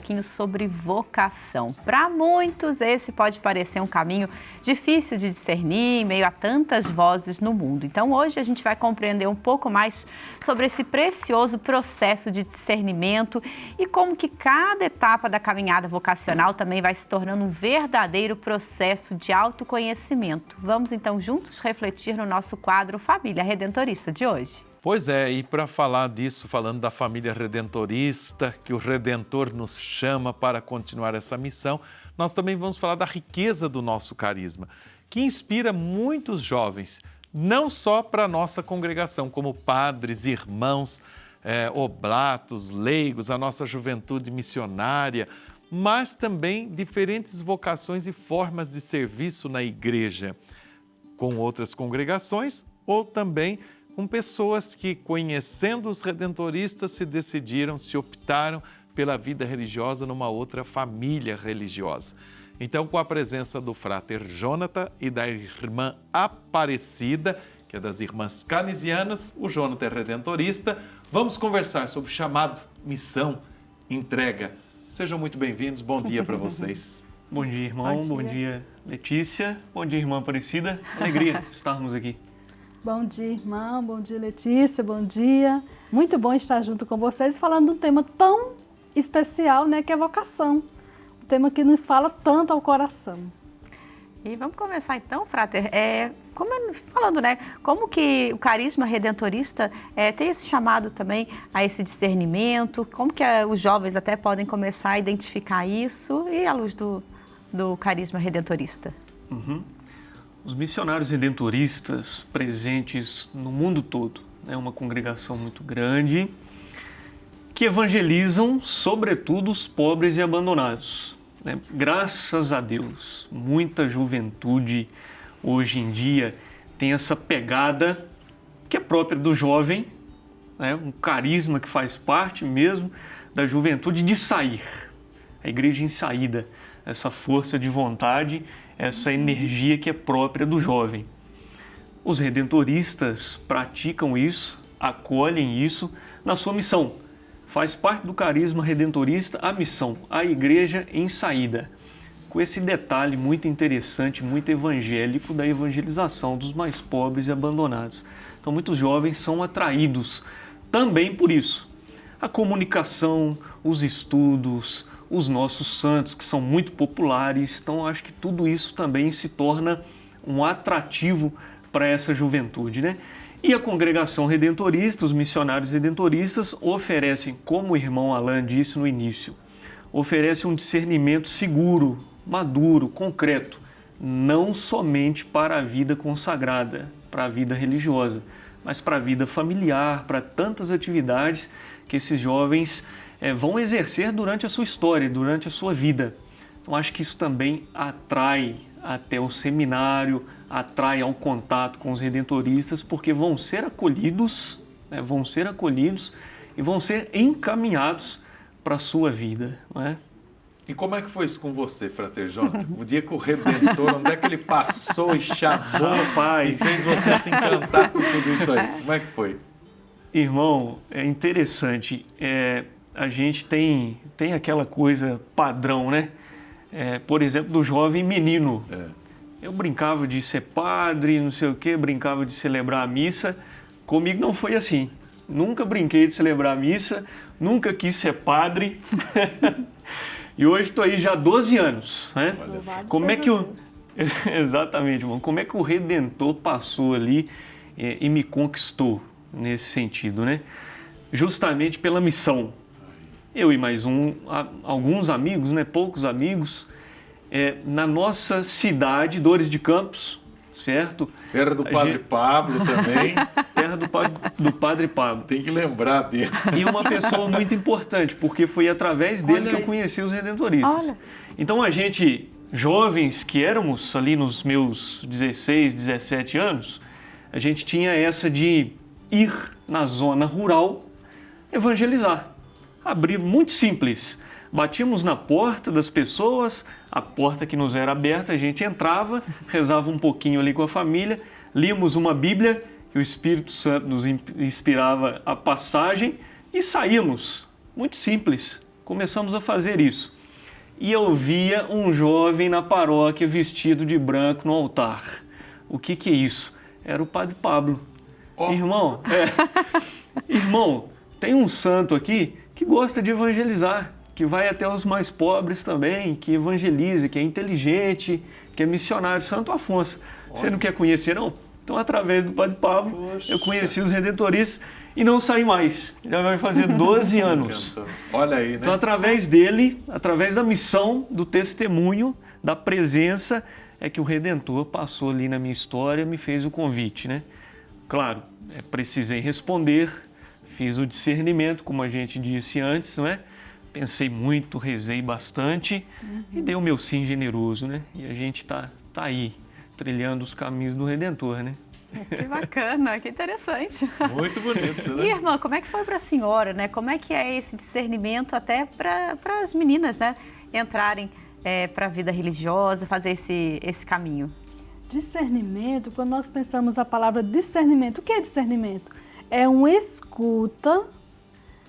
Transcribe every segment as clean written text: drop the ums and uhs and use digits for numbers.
pouquinho sobre vocação. Para muitos, esse pode parecer um caminho difícil de discernir em meio a tantas vozes no mundo. Então, hoje a gente vai compreender um pouco mais sobre esse precioso processo de discernimento e como que cada etapa da caminhada vocacional também vai se tornando um verdadeiro processo de autoconhecimento. Vamos então juntos refletir no nosso quadro Família Redentorista de hoje. Pois é, e para falar disso, falando da família redentorista, que o Redentor nos chama para continuar essa missão, nós também vamos falar da riqueza do nosso carisma, que inspira muitos jovens, não só para a nossa congregação, como padres, irmãos, oblatos, leigos, a nossa juventude missionária, mas também diferentes vocações e formas de serviço na igreja, com outras congregações ou também com pessoas que, conhecendo os redentoristas, se optaram pela vida religiosa numa outra família religiosa. Então, com a presença do Frater Jonathan e da irmã Aparecida, que é das irmãs canisianas, o Jonathan é redentorista, vamos conversar sobre chamado, missão, entrega. Sejam muito bem-vindos, bom dia para vocês. Bom dia, irmão, bom dia, Letícia, bom dia, irmã Aparecida, alegria estarmos aqui. Bom dia, irmão. Bom dia, Letícia. Bom dia. Muito bom estar junto com vocês falando de um tema tão especial, né, que é vocação. Um tema que nos fala tanto ao coração. E vamos começar então, Frater, falando, né, como que o carisma redentorista tem esse chamado também a esse discernimento, como que os jovens até podem começar a identificar isso e à luz do carisma redentorista. Os missionários redentoristas presentes no mundo todo, é uma congregação muito grande, que evangelizam, sobretudo, os pobres e abandonados. Graças a Deus, muita juventude hoje em dia tem essa pegada que é própria do jovem, um carisma que faz parte mesmo da juventude de sair. A igreja em saída, essa força de vontade, essa energia que é própria do jovem. Os redentoristas praticam isso, acolhem isso na sua missão. Faz parte do carisma redentorista a missão, a igreja em saída. Com esse detalhe muito interessante, muito evangélico da evangelização dos mais pobres e abandonados. Então muitos jovens são atraídos também por isso. A comunicação, os estudos, os nossos santos, que são muito populares, então acho que tudo isso também se torna um atrativo para essa juventude, né? E a congregação redentorista, os missionários redentoristas, oferecem, como o irmão Alain disse no início, oferecem um discernimento seguro, maduro, concreto, não somente para a vida consagrada, para a vida religiosa, mas para a vida familiar, para tantas atividades que esses jovens vão exercer durante a sua história, durante a sua vida. Então acho que isso também atrai até o seminário, atrai ao contato com os redentoristas, porque vão ser acolhidos e vão ser encaminhados para a sua vida. Não é? E como é que foi isso com você, Frater Jonathan? O dia que o Redentor, onde é que ele passou e chamou e fez você se encantar com tudo isso aí? Como é que foi? Irmão, é interessante. A gente tem aquela coisa padrão, né? Por exemplo, do jovem menino. Eu brincava de ser padre, não sei o quê, brincava de celebrar a missa. Comigo não foi assim. Nunca brinquei de celebrar a missa, nunca quis ser padre. E hoje estou aí já há 12 anos. Né? Como é que Exatamente, irmão. Como é que o Redentor passou ali e me conquistou nesse sentido, né? Justamente pela missão. Eu e mais alguns amigos, né? Poucos amigos, na nossa cidade, Dores de Campos, certo? Terra do Padre Pablo também. Terra do Padre Pablo. Tem que lembrar dele. E uma pessoa muito importante, porque foi através dele que eu conheci os redentoristas. Olha. Então a gente, jovens que éramos ali nos meus 16, 17 anos, a gente tinha essa de ir na zona rural evangelizar. Abrir muito simples. Batíamos na porta das pessoas, a porta que nos era aberta, a gente entrava, rezava um pouquinho ali com a família, líamos uma Bíblia, que o Espírito Santo nos inspirava a passagem e saímos. Muito simples, começamos a fazer isso. E eu via um jovem na paróquia vestido de branco no altar. O que é isso? Era o Padre Pablo. Oh. Irmão, irmão, tem um santo aqui que gosta de evangelizar, que vai até os mais pobres também, que evangeliza, que é inteligente, que é missionário, Santo Afonso. Você não quer conhecer, não? Então, através do Padre Pablo, eu conheci os redentoristas e não saí mais. Já vai fazer 12 anos. Olha aí, né? Então, através dele, através da missão, do testemunho, da presença, é que o Redentor passou ali na minha história e me fez o convite, né? Claro, precisei responder, fiz o discernimento, como a gente disse antes, não é? Pensei muito, rezei bastante e dei o meu sim generoso, né? E a gente tá aí, trilhando os caminhos do Redentor, né? Que bacana, que interessante. Muito bonito, né? E, irmã, como é que foi para a senhora, né? Como é que é esse discernimento até para as meninas, né? Entrarem para a vida religiosa, fazer esse caminho? Discernimento, quando nós pensamos a palavra discernimento, o que é discernimento? É uma escuta,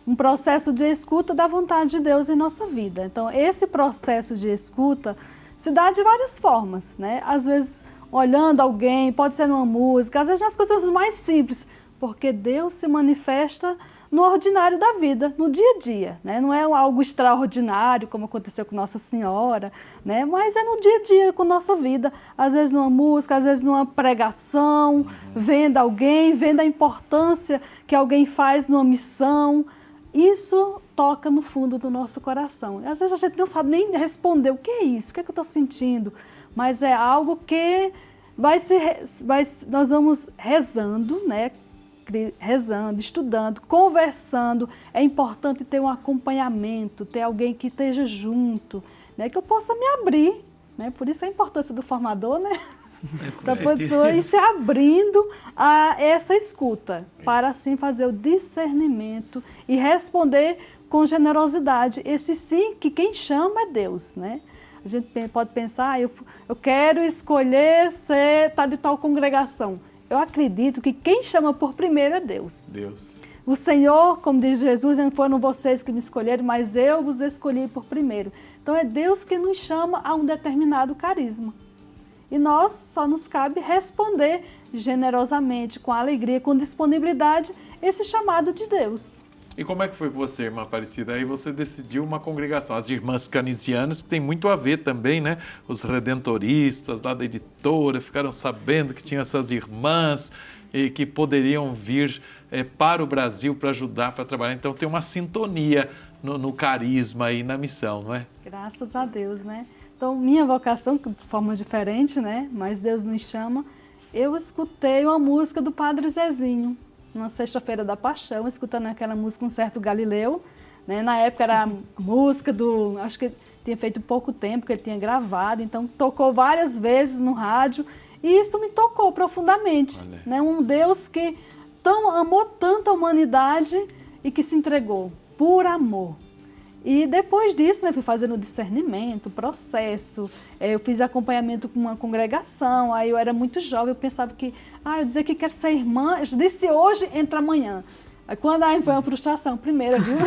um processo de escuta da vontade de Deus em nossa vida. Então, esse processo de escuta se dá de várias formas, né? Às vezes, olhando alguém, pode ser numa música, às vezes nas coisas mais simples, porque Deus se manifesta no ordinário da vida, no dia a dia, né? Não é algo extraordinário, como aconteceu com Nossa Senhora, né? Mas é no dia a dia, com nossa vida, às vezes numa música, às vezes numa pregação, vendo alguém, vendo a importância que alguém faz numa missão. Isso toca no fundo do nosso coração. Às vezes a gente não sabe nem responder o que é isso, o que é que eu estou sentindo, mas é algo que nós vamos rezando, né? Rezando, estudando, conversando. É importante ter um acompanhamento, ter alguém que esteja junto, né? Que eu possa me abrir, né? Por isso a importância do formador, né? Para a pessoa ir se abrindo a essa escuta, para assim fazer o discernimento e responder com generosidade. Esse sim, que quem chama é Deus, né? A gente pode pensar, eu quero escolher estar de tal congregação. Eu acredito que quem chama por primeiro é Deus. O Senhor, como diz Jesus, não foram vocês que me escolheram, mas eu vos escolhi por primeiro. Então é Deus que nos chama a um determinado carisma. E nós só nos cabe responder generosamente, com alegria, com disponibilidade, esse chamado de Deus. E como é que foi com você, irmã Aparecida? Aí você decidiu uma congregação, as Irmãs Canisianas, que tem muito a ver também, né? Os redentoristas lá da editora ficaram sabendo que tinha essas irmãs e que poderiam vir para o Brasil para ajudar, para trabalhar. Então tem uma sintonia no carisma e na missão, não é? Graças a Deus, né? Então, minha vocação, de forma diferente, né? Mas Deus nos chama. Eu escutei uma música do Padre Zezinho, numa sexta-feira da Paixão, escutando aquela música Um Certo Galileu, né? Na época era a música acho que tinha feito pouco tempo que ele tinha gravado, então tocou várias vezes no rádio e isso me tocou profundamente, né? Um Deus que amou tanto a humanidade e que se entregou por amor. E depois disso, né, fui fazendo discernimento, processo, eu fiz acompanhamento com uma congregação, aí eu era muito jovem, eu pensava que, eu dizia que quero ser irmã, eu disse hoje, entra amanhã. Aí quando foi uma frustração, primeira, viu?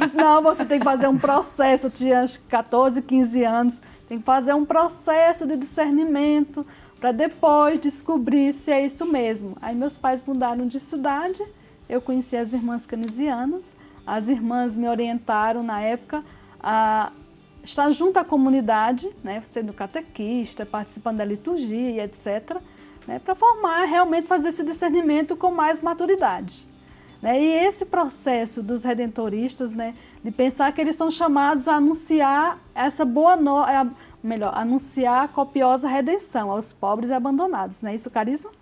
Disse, não, você tem que fazer um processo, eu tinha acho, 14, 15 anos, tem que fazer um processo de discernimento para depois descobrir se é isso mesmo. Aí meus pais mudaram de cidade, eu conheci as Irmãs Canisianas. As irmãs me orientaram na época a estar junto à comunidade, né, sendo catequista, participando da liturgia, etc., né, para realmente fazer esse discernimento com mais maturidade. Né? E esse processo dos redentoristas, né, de pensar que eles são chamados a anunciar essa anunciar a copiosa redenção aos pobres e abandonados. Não é isso o carisma?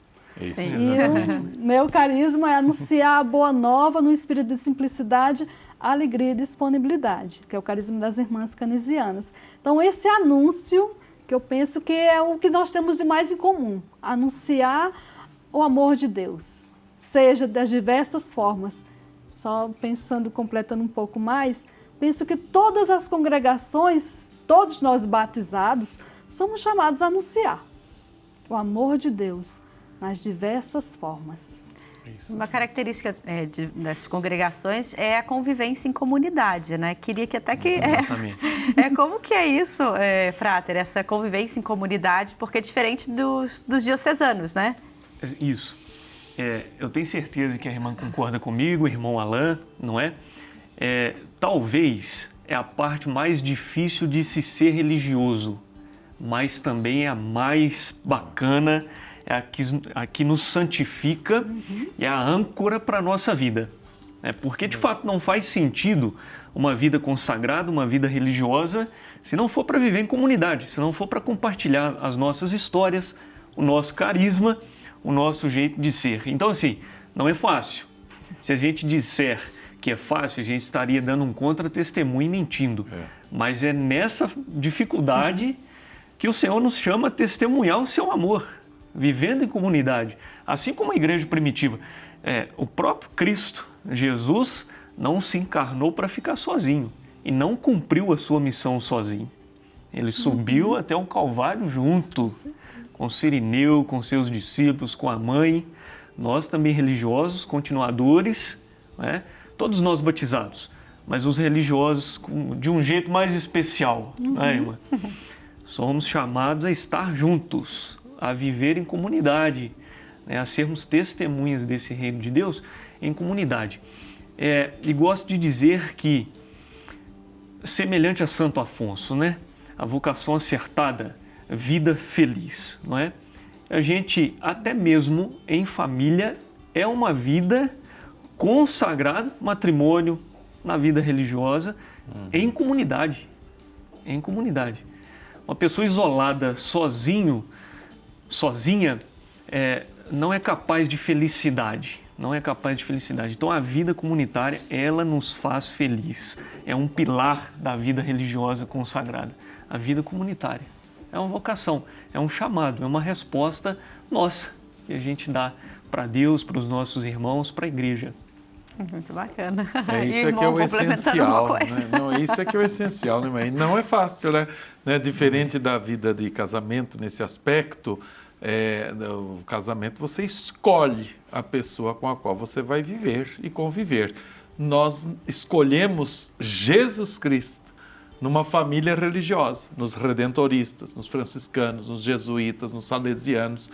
Isso. E o meu carisma é anunciar a boa nova no espírito de simplicidade, alegria e disponibilidade, que é o carisma das Irmãs Canisianas. Então, esse anúncio, que eu penso que é o que nós temos de mais em comum, anunciar o amor de Deus, seja das diversas formas. Só pensando, completando um pouco mais, penso que todas as congregações, todos nós batizados, somos chamados a anunciar o amor de Deus nas diversas formas. Uma característica das congregações é a convivência em comunidade, né? Queria que até que... Exatamente. Como que é isso, Frater, essa convivência em comunidade, porque é diferente dos diocesanos, né? Isso. Eu tenho certeza que a irmã concorda comigo, o irmão Alain, não é? Talvez é a parte mais difícil de se ser religioso, mas também é a mais bacana, é a que nos santifica e é a âncora para a nossa vida. Porque, de fato, não faz sentido uma vida consagrada, uma vida religiosa, se não for para viver em comunidade, se não for para compartilhar as nossas histórias, o nosso carisma, o nosso jeito de ser. Então, assim, não é fácil. Se a gente disser que é fácil, a gente estaria dando um contra-testemunho e mentindo. Mas é nessa dificuldade que o Senhor nos chama a testemunhar o seu amor, vivendo em comunidade. Assim como a igreja primitiva. O próprio Cristo, Jesus, não se encarnou para ficar sozinho e não cumpriu a sua missão sozinho. Ele subiu até o Calvário junto com Cirineu, com seus discípulos, com a mãe. Nós também religiosos, continuadores, todos nós batizados, mas os religiosos de um jeito mais especial, né, irmã? Somos chamados a estar juntos, a viver em comunidade, a sermos testemunhas desse reino de Deus em comunidade. E gosto de dizer que, semelhante a Santo Afonso, a vocação acertada, vida feliz, não é? A gente, até mesmo em família, é uma vida consagrada, matrimônio, na vida religiosa, em comunidade. Em comunidade. Uma pessoa isolada, sozinha, não é capaz de felicidade. Não é capaz de felicidade. Então, a vida comunitária, ela nos faz feliz. É um pilar da vida religiosa consagrada. A vida comunitária. É uma vocação, é um chamado, é uma resposta nossa que a gente dá para Deus, para os nossos irmãos, para a igreja. Muito bacana. Isso aqui é o essencial. Isso aqui é o essencial, né, mãe? Não é fácil, né? Diferente da vida de casamento nesse aspecto, o casamento você escolhe a pessoa com a qual você vai viver e conviver. Nós escolhemos Jesus Cristo numa família religiosa, nos redentoristas, nos franciscanos, nos jesuítas, nos salesianos,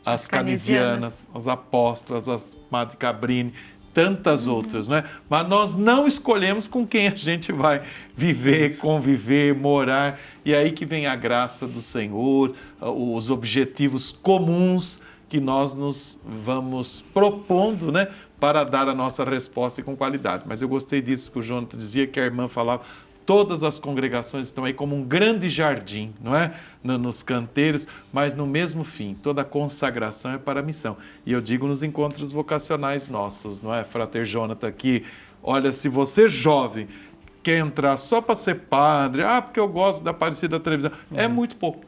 as canisianas, as apóstolas, as Madre Cabrini, tantas outras, né? Mas nós não escolhemos com quem a gente vai viver, conviver, morar. E aí que vem a graça do Senhor, os objetivos comuns que nós nos vamos propondo, né? Para dar a nossa resposta e com qualidade. Mas eu gostei disso que o Jonathan dizia, que a irmã falava. Todas as congregações estão aí como um grande jardim, não é? Nos canteiros, mas no mesmo fim. Toda consagração é para a missão. E eu digo nos encontros vocacionais nossos, não é? Frater Jonathan aqui, olha, se você jovem quer entrar só para ser padre, porque eu gosto da Aparecida da televisão, é muito pouco,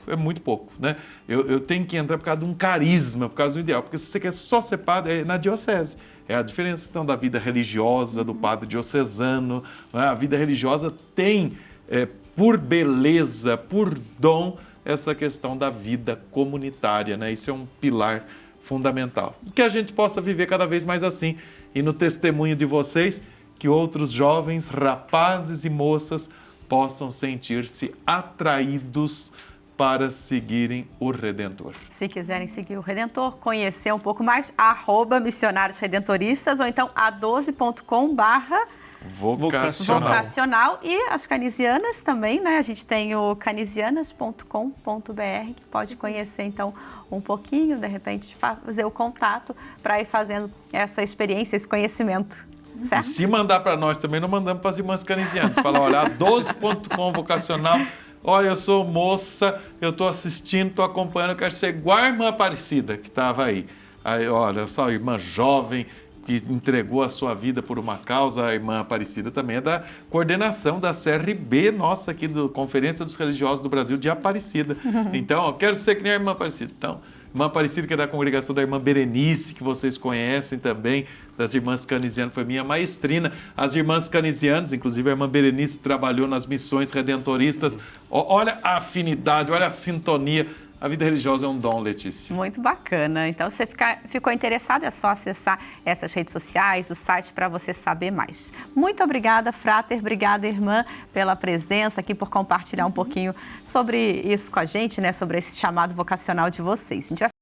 né? Eu tenho que entrar por causa de um carisma, por causa do ideal, porque se você quer só ser padre, é na diocese. É a diferença, então, da vida religiosa, do padre diocesano. Né? A vida religiosa tem, por beleza, por dom, essa questão da vida comunitária. Né? Isso é um pilar fundamental. Que a gente possa viver cada vez mais assim. E no testemunho de vocês, que outros jovens, rapazes e moças possam sentir-se atraídos para seguirem o Redentor. Se quiserem seguir o Redentor, conhecer um pouco mais, @missionários redentoristas ou então a12.com/vocacional. E as canisianas também, né? A gente tem o canisianas.com.br, que pode conhecer então um pouquinho, de repente fazer o contato para ir fazendo essa experiência, esse conhecimento. Certo? E se mandar para nós também, não mandamos para as irmãs canisianas. Fala, olha, a12.com vocacional. Olha, eu sou moça, eu estou assistindo, estou acompanhando, eu quero ser igual a irmã Aparecida, que estava aí. Aí, olha, só irmã jovem, que entregou a sua vida por uma causa. A irmã Aparecida também é da coordenação da CRB, nossa, aqui do Conferência dos Religiosos do Brasil de Aparecida. Então, ó, quero ser que nem a irmã Aparecida. Então, irmã Aparecida, que é da congregação da irmã Berenice, que vocês conhecem também, das irmãs canisianas, foi minha maestrina. As irmãs canisianas, inclusive a irmã Berenice trabalhou nas missões redentoristas. Olha a afinidade, olha a sintonia. A vida religiosa é um dom, Letícia. Muito bacana. Então, se você ficou interessado, é só acessar essas redes sociais, o site, para você saber mais. Muito obrigada, Frater. Obrigada, irmã, pela presença aqui, por compartilhar um pouquinho sobre isso com a gente, né? Sobre esse chamado vocacional de vocês. A gente vai